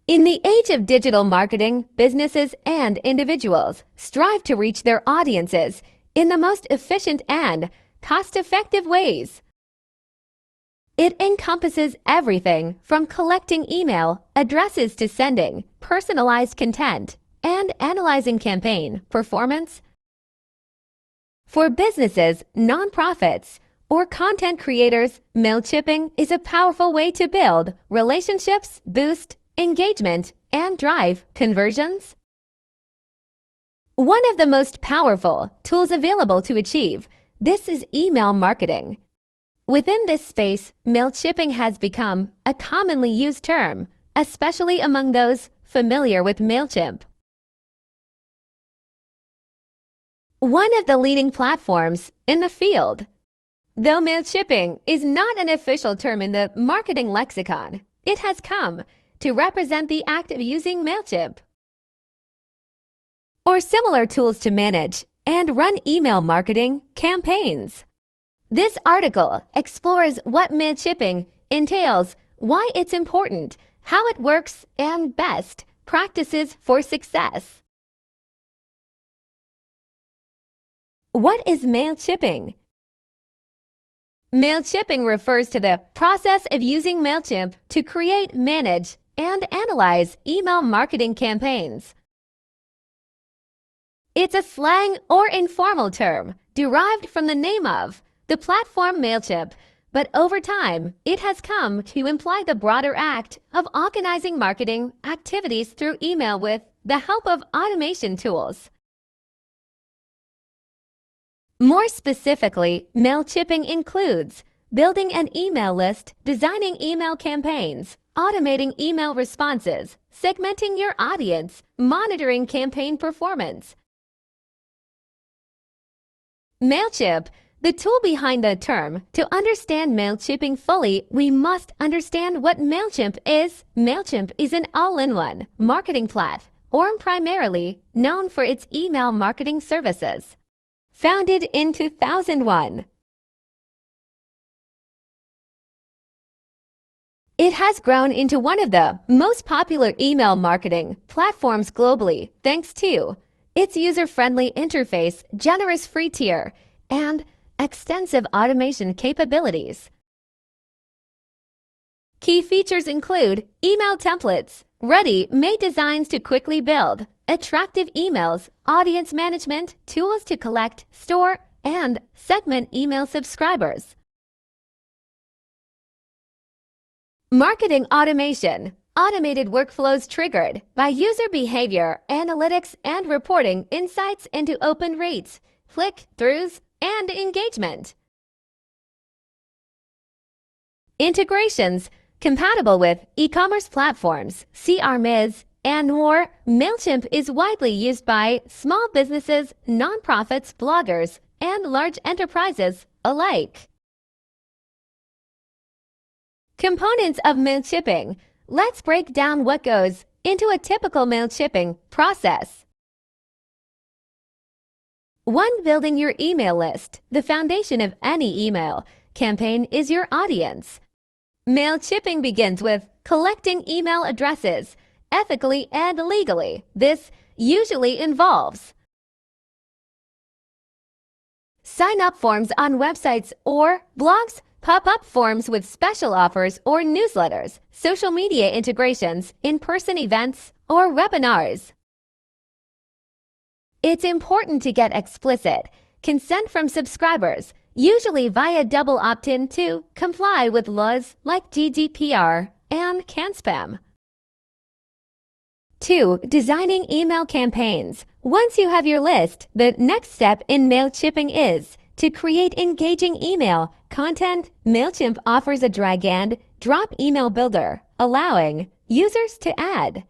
In the age of digital marketing, businesses and individuals strive to reach their audiences in the most efficient and cost-effective ways. It encompasses everything from collecting email addresses to sending personalized content and analyzing campaign performance. For businesses, nonprofits, or content creators, MailChipping is a powerful way to build relationships, boost engagement, and drive conversions. One of the most powerful tools available to achieve this is email marketing. Within this space, MailChipping has become a commonly used term, especially among those familiar with MailChimp. One of the leading platforms in the field. Though MailChipping is not an official term in the marketing lexicon, it has come to represent the act of using MailChimp or similar tools to manage and run email marketing campaigns. This article explores what MailChipping entails, why it's important, how it works, and best practices for success. What is MailChipping? MailChipping refers to the process of using MailChimp to create, manage, and analyze email marketing campaigns. It's a slang or informal term derived from the name of the platform MailChimp, but over time, it has come to imply the broader act of organizing marketing activities through email with the help of automation tools. More specifically, MailChipping includes building an email list, designing email campaigns, automating email responses, segmenting your audience, monitoring campaign performance. MailChimp, the tool behind the term. To understand MailChipping fully, we must understand what MailChimp is. MailChimp is an all-in-one marketing platform primarily known for its email marketing services. Founded in 2001, it has grown into one of the most popular email marketing platforms globally thanks to its user-friendly interface, generous free tier, and extensive automation capabilities. Key features include email templates, ready-made designs to quickly build, attractive emails, audience management, tools to collect, store, and segment email subscribers. Marketing automation. Automated workflows triggered by user behavior, analytics, and reporting insights into open rates, click-throughs, and engagement. Integrations. Compatible with e-commerce platforms, CRMs, and more, MailChimp is widely used by small businesses, nonprofits, bloggers, and large enterprises alike. Components of MailChipping. Let's break down what goes into a typical MailChipping process. 1. Building your email list. The foundation of any email campaign is your audience. MailChipping begins with collecting email addresses, ethically and legally. This usually involves sign-up forms on websites or blogs, pop-up forms with special offers or newsletters, social media integrations, in-person events, or webinars. It's important to get explicit consent from subscribers, usually via double opt-in to comply with laws like GDPR and CAN-SPAM. 2. Designing email campaigns. Once you have your list, the next step in MailChipping is to create engaging email content. MailChimp offers a drag-and-drop email builder, allowing users to add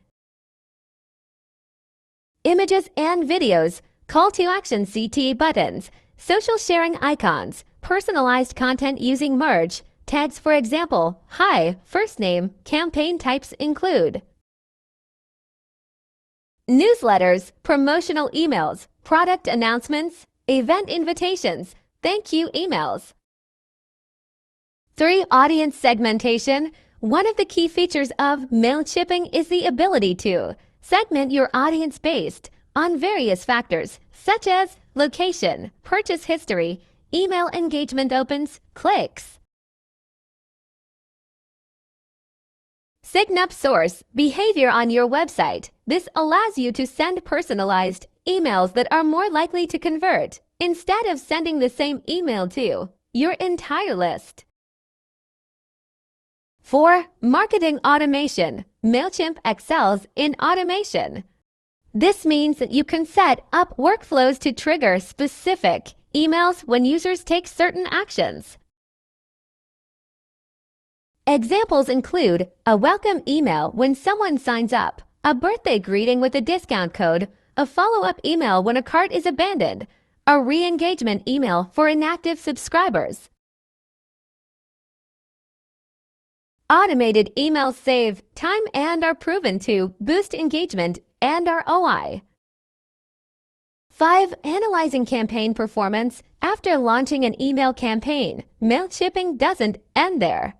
images and videos, call-to-action CTA buttons, social sharing icons, personalized content using merge tags. For example, hi, first name. Campaign types include newsletters, promotional emails, product announcements, event invitations, thank you emails. 3. Audience segmentation. One of the key features of MailChipping is the ability to segment your audience based on various factors such as location, purchase history, email engagement opens, clicks. Sign-up source behavior on your website. This allows you to send personalized emails that are more likely to convert instead of sending the same email to your entire list. 4. Marketing automation. MailChimp excels in automation. This means that you can set up workflows to trigger specific emails when users take certain actions. Examples include a welcome email when someone signs up, a birthday greeting with a discount code, a follow-up email when a cart is abandoned, a re-engagement email for inactive subscribers. Automated emails save time and are proven to boost engagement and ROI. 5. Analyzing campaign performance. After launching an email campaign, MailChipping doesn't end there.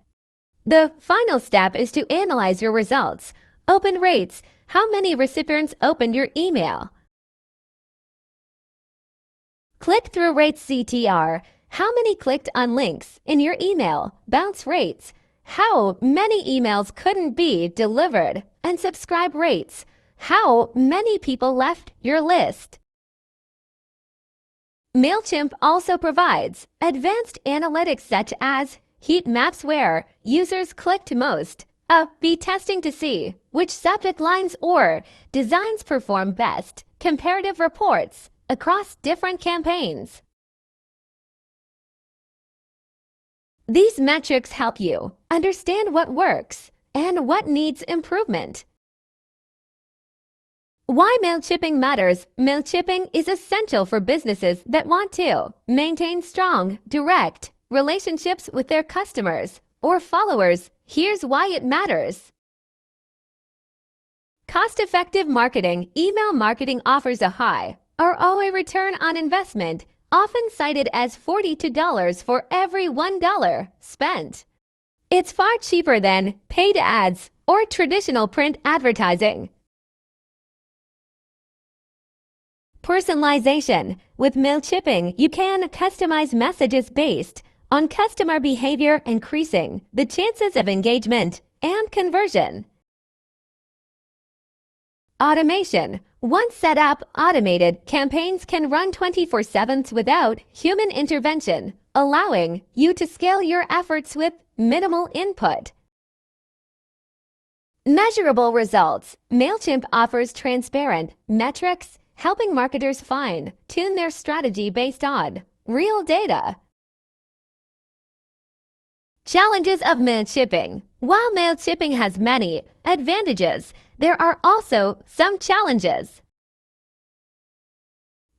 The final step is to analyze your results. Open rates. How many recipients opened your email? Click-through rates CTR. How many clicked on links in your email? Bounce rates. How many emails couldn't be delivered? And subscribe rates. How many people left your list? MailChimp also provides advanced analytics such as heat maps where users clicked most, A/B testing to see which subject lines or designs perform best, comparative reports across different campaigns. These metrics help you understand what works and what needs improvement. Why MailChipping matters. MailChipping is essential for businesses that want to maintain strong, direct relationships with their customers or followers. Here's why it matters. Cost-effective marketing. Email marketing offers a high ROI return on investment, often cited as $42 for every $1 spent. It's far cheaper than paid ads or traditional print advertising. Personalization. With MailChipping, you can customize messages based on customer behavior, increasing the chances of engagement and conversion. Automation. Once set up, automated campaigns can run 24/7 without human intervention, allowing you to scale your efforts with minimal input. Measurable results. MailChimp offers transparent metrics, helping marketers fine-tune their strategy based on real data. Challenges of MailChipping. While MailChipping has many advantages, there are also some challenges.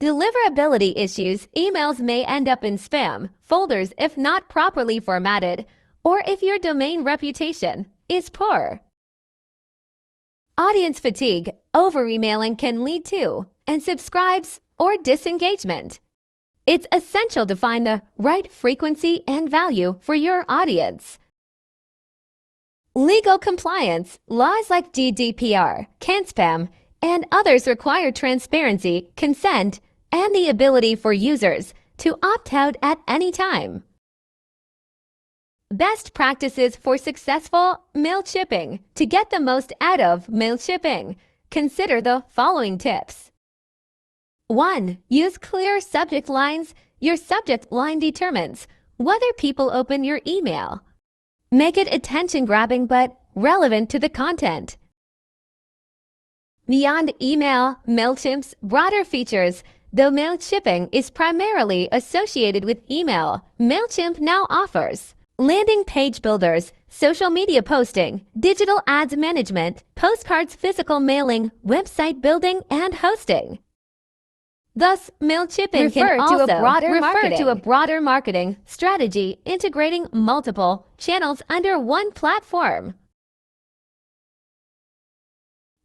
Deliverability issues. Emails may end up in spam folders if not properly formatted, or if your domain reputation is poor. Audience fatigue. Over-emailing can lead to unsubscribes or disengagement. It's essential to find the right frequency and value for your audience. Legal compliance. Laws like GDPR, CAN-SPAM, and others require transparency, consent, and the ability for users to opt out at any time. Best practices for successful MailChipping. To get the most out of MailChipping, consider the following tips. 1. Use clear subject lines. Your subject line determines whether people open your email. Make it attention-grabbing but relevant to the content. Beyond email, MailChimp's broader features. Though MailChipping is primarily associated with email, MailChimp now offers landing page builders, social media posting, digital ads management, postcards, physical mailing, website building, and hosting. Thus, MailChipping can also refer to a broader marketing strategy, integrating multiple channels under one platform.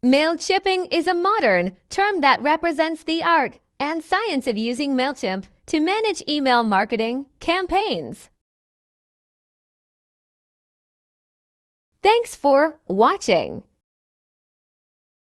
MailChipping is a modern term that represents the art and science of using MailChimp to manage email marketing campaigns. Thanks for watching.